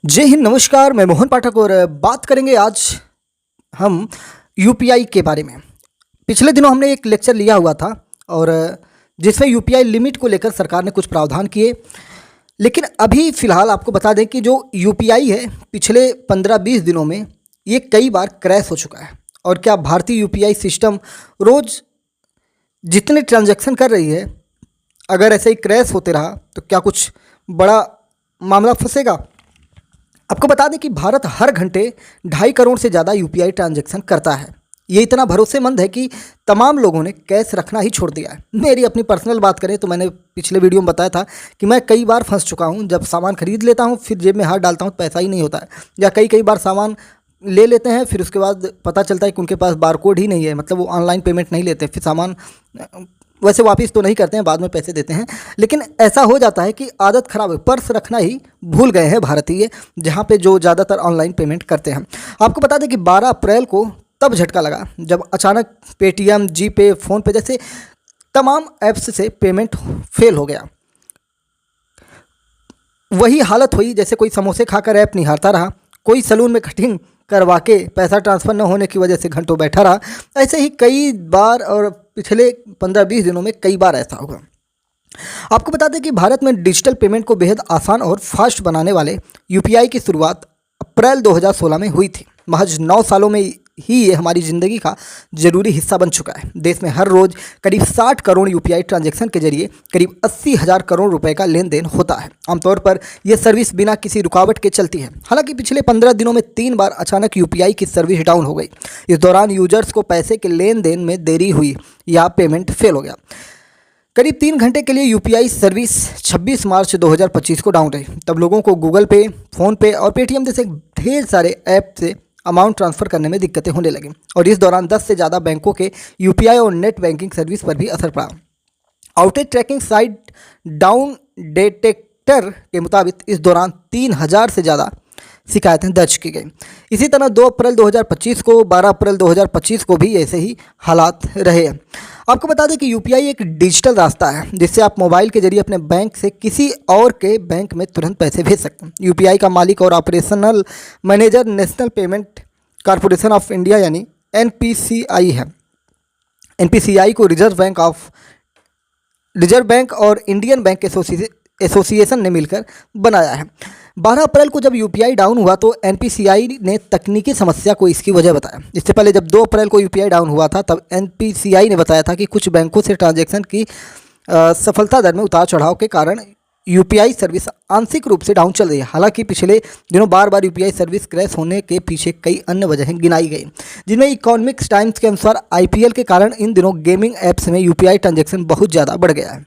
जय हिंद, नमस्कार। मैं मोहन पाठक और बात करेंगे आज हम यूपीआई के बारे में। पिछले दिनों हमने एक लेक्चर लिया हुआ था और जिसमें यूपीआई लिमिट को लेकर सरकार ने कुछ प्रावधान किए। लेकिन अभी फ़िलहाल आपको बता दें कि जो यूपीआई है पिछले 15-20 दिनों में ये कई बार क्रैश हो चुका है। और क्या भारतीय यूपीआई सिस्टम रोज़ जितने ट्रांजैक्शन कर रही है, अगर ऐसे ही क्रैश होते रहा तो क्या कुछ बड़ा मामला फंसेगा? आपको बता दें कि भारत हर घंटे 2.5 करोड़ से ज़्यादा यूपीआई ट्रांजैक्शन करता है। ये इतना भरोसेमंद है कि तमाम लोगों ने कैश रखना ही छोड़ दिया है। मेरी अपनी पर्सनल बात करें तो मैंने पिछले वीडियो में बताया था कि मैं कई बार फंस चुका हूँ। जब सामान खरीद लेता हूँ फिर जेब में हाथ डालता हूँ तो पैसा ही नहीं होता है, या कई बार सामान ले लेते हैं फिर उसके बाद पता चलता है कि उनके पास बारकोड ही नहीं है, मतलब वो ऑनलाइन पेमेंट नहीं लेते, फिर सामान वैसे वापस तो नहीं करते हैं, बाद में पैसे देते हैं। लेकिन ऐसा हो जाता है कि आदत ख़राब है, पर्स रखना ही भूल गए हैं भारतीय, जहाँ पे जो ज़्यादातर ऑनलाइन पेमेंट करते हैं। आपको बता दें कि 12 अप्रैल को तब झटका लगा जब अचानक पेटीएम, जीपे, फ़ोनपे जैसे तमाम ऐप्स से पेमेंट फेल हो गया। वही हालत हुई जैसे कोई समोसे खाकर ऐप निहारता रहा, कोई सैलून में कटिंग करवा के पैसा ट्रांसफ़र न होने की वजह से घंटों बैठा रहा। ऐसे ही कई बार और पिछले 15-20 दिनों में कई बार ऐसा हुआ। आपको बता दें कि भारत में डिजिटल पेमेंट को बेहद आसान और फास्ट बनाने वाले यूपीआई की शुरुआत अप्रैल 2016 में हुई थी। महज 9 सालों में ही ये हमारी ज़िंदगी का ज़रूरी हिस्सा बन चुका है। देश में हर रोज़ करीब 60 करोड़ यूपीआई ट्रांजैक्शन के जरिए करीब 80,000 करोड़ रुपए का लेन देन होता है। आमतौर पर यह सर्विस बिना किसी रुकावट के चलती है। हालांकि पिछले 15 दिनों में 3 बार अचानक यूपीआई की सर्विस डाउन हो गई। इस दौरान यूजर्स को पैसे के लेन देन में देरी हुई या पेमेंट फेल हो गया। करीब 3 घंटे के लिए यूपीआई सर्विस 26 मार्च 2025 को डाउन रही। तब लोगों को गूगल पे, फ़ोनपे और पेटीएम जैसे ढेर सारे ऐप से अमाउंट ट्रांसफ़र करने में दिक्कतें होने लगीं और इस दौरान 10 से ज़्यादा बैंकों के यूपीआई और नेट बैंकिंग सर्विस पर भी असर पड़ा। Outage tracking site down detector के मुताबिक इस दौरान 3000 से ज़्यादा शिकायतें दर्ज की गई। इसी तरह 2 अप्रैल 2025 को, 12 अप्रैल 2025 को भी ऐसे ही हालात रहे। आपको बता दें कि यूपीआई एक डिजिटल रास्ता है जिससे आप मोबाइल के जरिए अपने बैंक से किसी और के बैंक में तुरंत पैसे भेज सकते हैं। यूपीआई का मालिक और operational manager national payment corporation of India यानी एनपीसीआई है। एनपीसीआई को रिजर्व बैंक और इंडियन बैंक एसोसिएशन ने मिलकर बनाया है। 12 अप्रैल को जब यूपीआई डाउन हुआ तो एनपीसीआई ने तकनीकी समस्या को इसकी वजह बताया। इससे पहले जब 2 अप्रैल को यूपीआई डाउन हुआ था तब एनपीसीआई ने बताया था कि कुछ बैंकों से ट्रांजैक्शन की सफलता दर में उतार चढ़ाव के कारण यूपीआई सर्विस आंशिक रूप से डाउन चल रही है। हालांकि पिछले दिनों बार बार यूपीआई सर्विस क्रैश होने के पीछे कई अन्य वजहें गिनाई गई, जिनमें इकोनॉमिक्स टाइम्स के अनुसार आईपीएल के कारण इन दिनों गेमिंग ऐप्स में यूपीआई ट्रांजैक्शन बहुत ज़्यादा बढ़ गया है।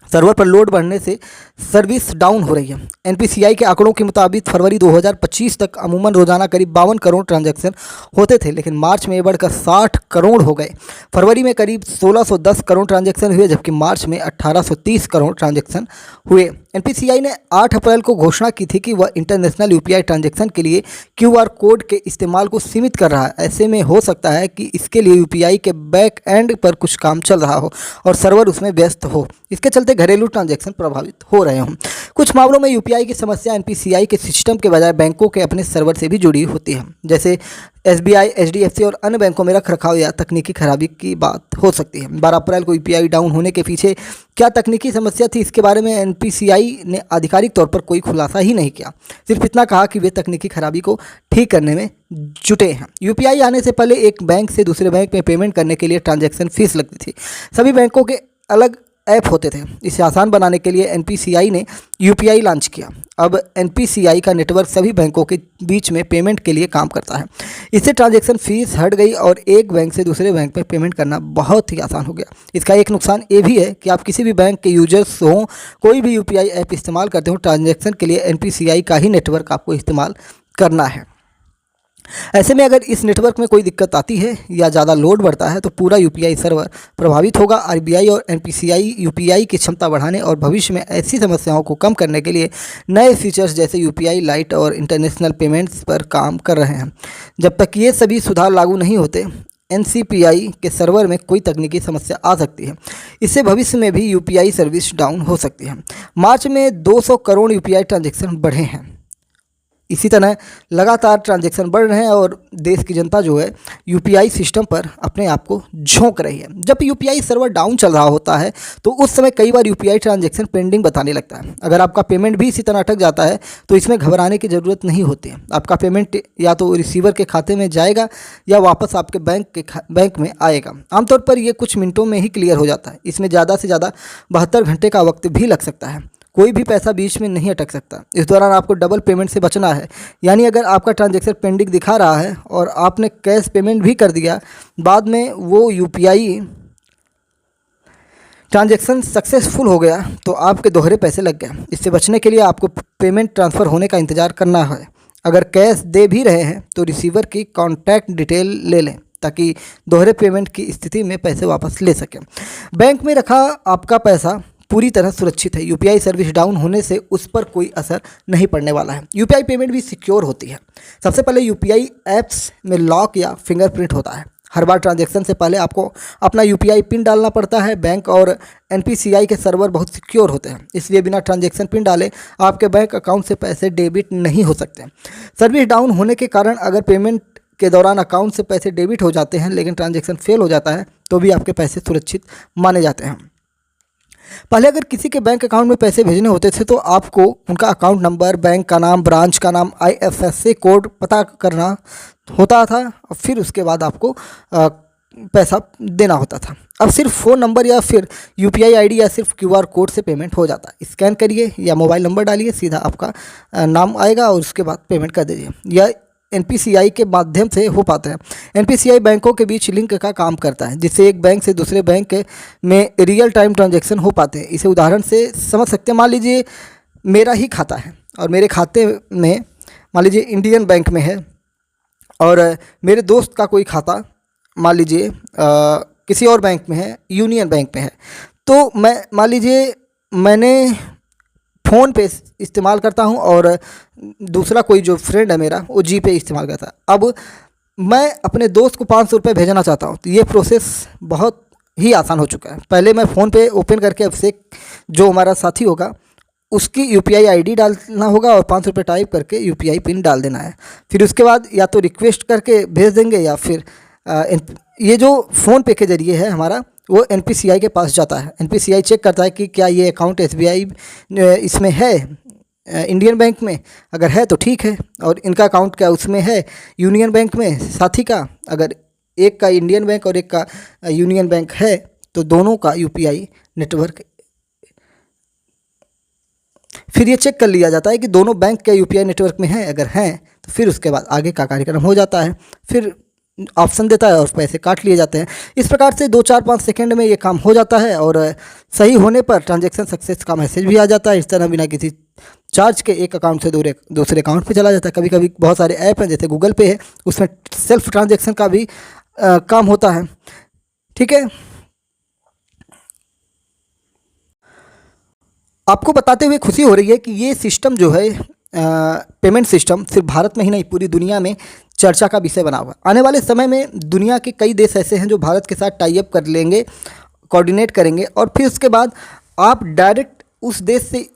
सर्वर पर लोड बढ़ने से सर्विस डाउन हो रही है। एनपीसीआई के आंकड़ों के मुताबिक फरवरी 2025 तक अमूमन रोजाना करीब 52 करोड़ ट्रांजैक्शन होते थे, लेकिन मार्च में ये बढ़कर 60 करोड़ हो गए। फरवरी में करीब 1610 करोड़ ट्रांजैक्शन हुए, जबकि मार्च में 1830 करोड़ ट्रांजैक्शन हुए। एनपीसीआई ने 8 अप्रैल को घोषणा की थी कि वह इंटरनेशनल यूपीआई ट्रांजैक्शन के लिए क्यूआर कोड के इस्तेमाल को सीमित कर रहा है। ऐसे में हो सकता है कि इसके लिए यूपीआई के बैक एंड पर कुछ काम चल रहा हो और सर्वर उसमें व्यस्त हो। इसके चलते घरेलू ट्रांजैक्शन प्रभावित हो रहे हों। कुछ मामलों में यूपीआई की समस्या एनपीसीआई के सिस्टम के बजाय बैंकों के अपने सर्वर से भी जुड़ी होती है, जैसे एसबीआई, एचडीएफसी और अन्य बैंकों में रखरखाव या तकनीकी खराबी की बात हो सकती है। 12 अप्रैल को यूपीआई डाउन होने के पीछे क्या तकनीकी समस्या थी, इसके बारे में एनपीसीआई ने आधिकारिक तौर पर कोई खुलासा ही नहीं किया। सिर्फ इतना कहा कि वे तकनीकी खराबी को ठीक करने में जुटे हैं। यूपीआई आने से पहले एक बैंक से दूसरे बैंक में पेमेंट करने के लिए ट्रांजैक्शन फीस लगती थी। सभी बैंकों के अलग ऐप होते थे। इसे आसान बनाने के लिए एनपीसीआई ने यूपीआई लॉन्च किया। अब एनपीसीआई का नेटवर्क सभी बैंकों के बीच में पेमेंट के लिए काम करता है। इससे ट्रांजैक्शन फीस हट गई और एक बैंक से दूसरे बैंक में पेमेंट करना बहुत ही आसान हो गया। इसका एक नुकसान ये भी है कि आप किसी भी बैंक के यूजर्स हों, कोई भी यूपीआई ऐप इस्तेमाल करते हो, ट्रांजैक्शन के लिए एनपीसीआई का ही नेटवर्क आपको इस्तेमाल करना है। ऐसे में अगर इस नेटवर्क में कोई दिक्कत आती है या ज़्यादा लोड बढ़ता है तो पूरा यूपीआई सर्वर प्रभावित होगा। आरबीआई और एनपीसीआई यूपीआई की क्षमता बढ़ाने और भविष्य में ऐसी समस्याओं को कम करने के लिए नए फीचर्स जैसे यूपीआई लाइट और इंटरनेशनल पेमेंट्स पर काम कर रहे हैं। जब तक ये सभी सुधार लागू नहीं होते, एनसीपीआई के सर्वर में कोई तकनीकी समस्या आ सकती है। इससे भविष्य में भी यूपीआई सर्विस डाउन हो सकती है। मार्च में 200 करोड़ यूपीआई ट्रांजैक्शन बढ़े हैं इसी तरह लगातार ट्रांजैक्शन बढ़ रहे हैं और देश की जनता जो है यूपीआई सिस्टम पर अपने आप को झोंक रही है। जब यूपीआई सर्वर डाउन चल रहा होता है तो उस समय कई बार यूपीआई ट्रांजैक्शन पेंडिंग बताने लगता है। अगर आपका पेमेंट भी इसी तरह अटक जाता है तो इसमें घबराने की ज़रूरत नहीं होती है। आपका पेमेंट या तो रिसीवर के खाते में जाएगा या वापस आपके बैंक में आएगा। आमतौर पर यह कुछ मिनटों में ही क्लियर हो जाता है। इसमें ज़्यादा से ज़्यादा 72 घंटे का वक्त भी लग सकता है। कोई भी पैसा बीच में नहीं अटक सकता। इस दौरान आपको डबल पेमेंट से बचना है। यानी अगर आपका ट्रांजैक्शन पेंडिंग दिखा रहा है और आपने कैश पेमेंट भी कर दिया, बाद में वो यूपीआई ट्रांजैक्शन सक्सेसफुल हो गया तो आपके दोहरे पैसे लग गए। इससे बचने के लिए आपको पेमेंट ट्रांसफ़र होने का इंतज़ार करना है। अगर कैश दे भी रहे हैं तो रिसीवर की कॉन्टैक्ट डिटेल ले लें ताकि दोहरे पेमेंट की स्थिति में पैसे वापस ले सकें। बैंक में रखा आपका पैसा पूरी तरह सुरक्षित है। यूपीआई सर्विस डाउन होने से उस पर कोई असर नहीं पड़ने वाला है। यूपीआई पेमेंट भी सिक्योर होती है। सबसे पहले यूपीआई ऐप्स में लॉक या फिंगरप्रिंट होता है। हर बार ट्रांजैक्शन से पहले आपको अपना यूपीआई पिन डालना पड़ता है। बैंक और एनपीसीआई के सर्वर बहुत सिक्योर होते हैं, इसलिए बिना ट्रांजैक्शन पिन डाले आपके बैंक अकाउंट से पैसे डेबिट नहीं हो सकते। सर्विस डाउन होने के कारण अगर पेमेंट के दौरान अकाउंट से पैसे डेबिट हो जाते हैं लेकिन ट्रांजैक्शन फेल हो जाता है तो भी आपके पैसे सुरक्षित माने जाते हैं। पहले अगर किसी के बैंक अकाउंट में पैसे भेजने होते थे तो आपको उनका अकाउंट नंबर, बैंक का नाम, ब्रांच का नाम, आईएफएससी कोड पता करना होता था और फिर उसके बाद आपको पैसा देना होता था। अब सिर्फ फ़ोन नंबर या फिर यूपीआई आईडी या सिर्फ क्यूआर कोड से पेमेंट हो जाता है। स्कैन करिए या मोबाइल नंबर डालिए, सीधा आपका नाम आएगा और उसके बाद पेमेंट कर दीजिए। या एनपीसीआई के माध्यम से हो पाता है। एनपीसीआई बैंकों के बीच लिंक का काम करता है जिससे एक बैंक से दूसरे बैंक में रियल टाइम ट्रांजैक्शन हो पाते हैं। इसे उदाहरण से समझ सकते हैं। मान लीजिए मेरा ही खाता है और मेरे खाते में मान लीजिए इंडियन बैंक में है और मेरे दोस्त का कोई खाता मान लीजिए किसी और बैंक में है, यूनियन बैंक में है। तो मैं मान लीजिए मैंने फ़ोन पे इस्तेमाल करता हूँ और दूसरा कोई जो फ्रेंड है मेरा वो जी पे इस्तेमाल करता है। अब मैं अपने दोस्त को 500 रुपये भेजना चाहता हूँ तो ये प्रोसेस बहुत ही आसान हो चुका है। पहले मैं फ़ोन पे ओपन करके अब से जो हमारा साथी होगा उसकी यूपीआई आईडी डालना होगा और 500 रुपये टाइप करके यूपीआई पिन डाल देना है। फिर उसके बाद या तो रिक्वेस्ट करके भेज देंगे या फिर ये जो फ़ोन पे के ज़रिए है हमारा वो एनपीसीआई के पास जाता है। एनपीसीआई चेक करता है कि क्या ये अकाउंट एसबीआई इसमें है, इंडियन बैंक में। अगर है तो ठीक है और इनका अकाउंट क्या उसमें है यूनियन बैंक में साथी का। अगर एक का इंडियन बैंक और एक का यूनियन बैंक है तो दोनों का यूपीआई नेटवर्क फिर ये चेक कर लिया जाता है कि दोनों बैंक के यूपीआई नेटवर्क में हैं। अगर हैं तो फिर उसके बाद आगे का कार्यक्रम हो जाता है। फिर ऑप्शन देता है और पैसे काट लिए जाते हैं। इस प्रकार से 2-4-5 सेकंड में ये काम हो जाता है और सही होने पर ट्रांजैक्शन सक्सेस का मैसेज भी आ जाता है। इस तरह बिना किसी चार्ज के एक अकाउंट से दूसरे अकाउंट पे चला जाता है। कभी कभी बहुत सारे ऐप हैं जैसे गूगल पे है, उसमें सेल्फ ट्रांजैक्शन का भी काम होता है। ठीक है, आपको बताते हुए खुशी हो रही है कि ये सिस्टम जो है पेमेंट सिस्टम सिर्फ भारत में ही नहीं पूरी दुनिया में चर्चा का विषय बना हुआ। आने वाले समय में दुनिया के कई देश ऐसे हैं जो भारत के साथ टाई अप कर लेंगे, कोऑर्डिनेट करेंगे और फिर उसके बाद आप डायरेक्ट उस देश से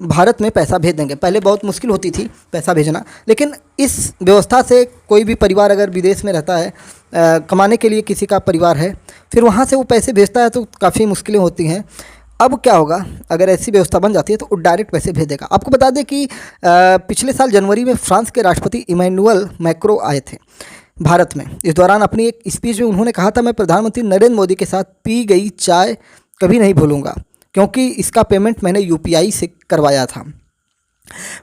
भारत में पैसा भेज देंगे। पहले बहुत मुश्किल होती थी पैसा भेजना, लेकिन इस व्यवस्था से कोई भी परिवार अगर विदेश में रहता है, कमाने के लिए किसी का परिवार है, फिर वहाँ से वो पैसे भेजता है तो काफ़ी मुश्किलें होती हैं। अब क्या होगा, अगर ऐसी व्यवस्था बन जाती है तो वो डायरेक्ट पैसे भेज देगा। आपको बता दें कि पिछले साल जनवरी में फ्रांस के राष्ट्रपति इमैनुअल मैक्रों आए थे भारत में। इस दौरान अपनी एक स्पीच में उन्होंने कहा था, मैं प्रधानमंत्री नरेंद्र मोदी के साथ पी गई चाय कभी नहीं भूलूंगा क्योंकि इसका पेमेंट मैंने यूपीआई से करवाया था।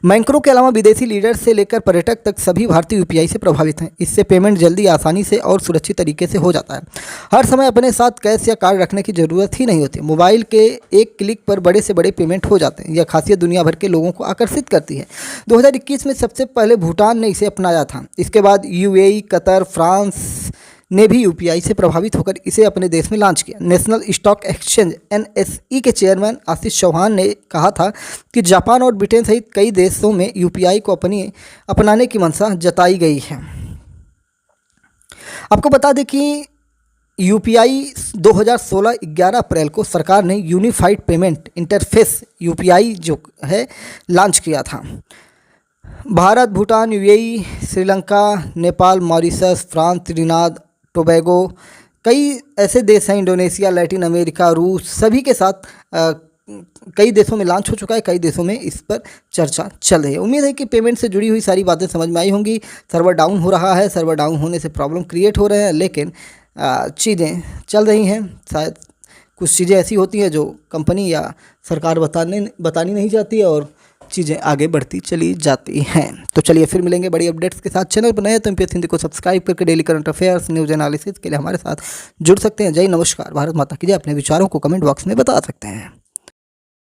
मैक्रों के अलावा विदेशी लीडर से लेकर पर्यटक तक सभी भारतीय यूपीआई से प्रभावित हैं। इससे पेमेंट जल्दी, आसानी से और सुरक्षित तरीके से हो जाता है। हर समय अपने साथ कैश या कार्ड रखने की ज़रूरत ही नहीं होती। मोबाइल के एक क्लिक पर बड़े से बड़े पेमेंट हो जाते हैं। यह खासियत दुनिया भर के लोगों को आकर्षित करती है। 2021 में सबसे पहले भूटान ने इसे अपनाया था। इसके बाद यूएई, कतर, फ्रांस ने भी यूपीआई से प्रभावित होकर इसे अपने देश में लॉन्च किया। नेशनल स्टॉक एक्सचेंज एनएसई के चेयरमैन आशीष चौहान ने कहा था कि जापान और ब्रिटेन सहित कई देशों में यूपीआई को अपनाने की मंशा जताई गई है। आपको बता दें कि यूपीआई 2016 11 अप्रैल को सरकार ने यूनिफाइड पेमेंट इंटरफेस यूपीआई जो है लॉन्च किया था। Bharat, Bhutan, UAE, Sri Lanka, Nepal, Mauritius, France, Trinidad Tobago, कई ऐसे देश हैं, इंडोनेशिया, लैटिन अमेरिका, रूस, सभी के साथ कई देशों में लॉन्च हो चुका है, कई देशों में इस पर चर्चा चल रही है। उम्मीद है कि पेमेंट से जुड़ी हुई सारी बातें समझ में आई होंगी। सर्वर डाउन हो रहा है, सर्वर डाउन होने से प्रॉब्लम क्रिएट हो रहे हैं, लेकिन चीज़ें चल रही हैं। शायद कुछ चीज़ें ऐसी होती हैं जो कंपनी या सरकार बतानी नहीं चाहती है और चीज़ें आगे बढ़ती चली जाती हैं। तो चलिए फिर मिलेंगे बड़ी अपडेट्स के साथ। चैनल पर नए तो एमपीएस हिंदी को सब्सक्राइब करके daily current affairs, news analysis के लिए हमारे साथ जुड़ सकते हैं। जय नमस्कार, भारत माता की जय। अपने विचारों को कमेंट बॉक्स में बता सकते हैं।